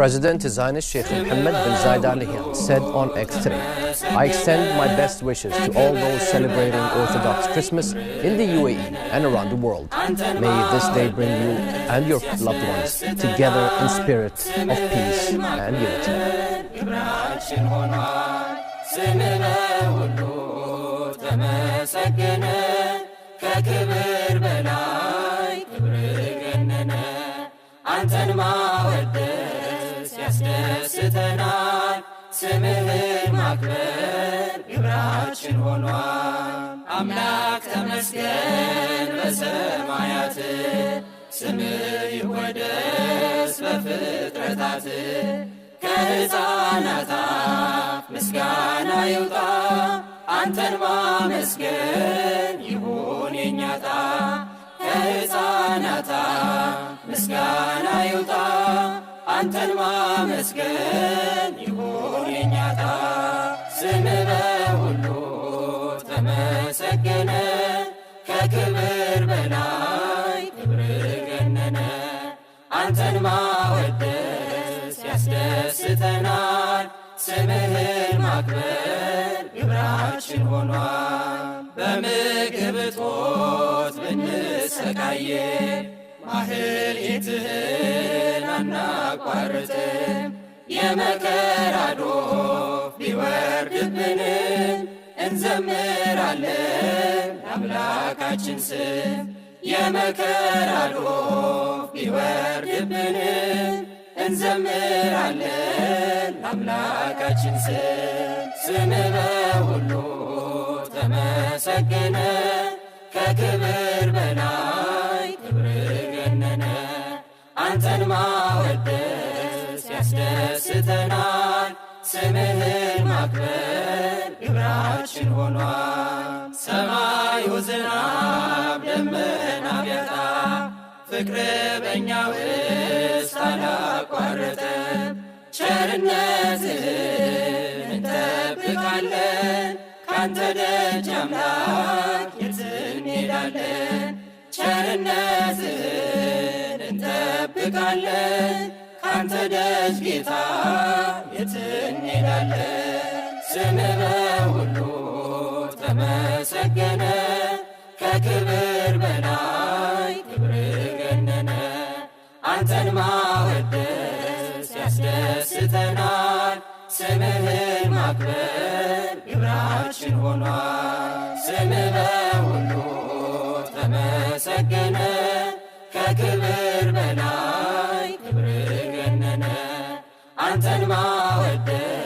President His Highness Sheikh Mohammed bin Zayed Al Nahyan said on X today, I extend my best wishes to all those celebrating Orthodox Christmas in the UAE and around the world. May this day bring you and your loved ones together in spirit of peace and unity. አንተን ማወደስ ያስደስተናል ስምህን ማክበር ግብራችን ሆኗል አምላክ ተመስገን በሰማያት ስምህ ይወደስ በፍጥረታት ከሕፃናት አፍ ምስጋና ይውጣ አንተን ማመስገን ይሁን የኛ ዕጣ ከሕፃናት ምስጋና ይውጣ አንተን ማመስገን ይሁን የኛ ዕጣ ስምህ በሁሉ ተመሰገነ ከክብር በላይ ክብር ገነነ አንተን ማወደስ ያስደስተናል ስምህን ማክበር ግብራችን ሆኗል በምግብ እጦት ብንሰቃየ ማህሌትህን አናቋርጥም የመከራ ዶፍ ቢወርድብንም እንዘምራለን አምላካችን ስም የመከራ ዶፍ ቢወርድብንም እንዘምራለን አምላካችን ስም ስምህ በሁሉ ተመሰገነ ከክብር በላይ ክብር ገነነ አንተን ማወደስ ያስደስተናል ስምህን ማክበር ግብራችን ሆኗል ሰማዩ ዝናብ ደመና ቢያጣ ፍቅር በእኛ ውስጥ አላቋረጠም ቸርነትህን እንጠብቃለን ካንተ ደጅ አምላክ የት እንሄዳለን ቸርነትህን እንጠብቃለን ካንተ ደጅ ጌታ የት እንሄዳለን ስምህ በሁሉ ተመሰገነ ከክብር በላይ ክብር ገነነ አንተን ማወደስ ያስደስተናል ስምህን ማክበር ግብራችን ሆኗል ስምህ በሁሉ ተመሰገነ ከክብር በላይ ክብር ገነነ አንተን ማወደስ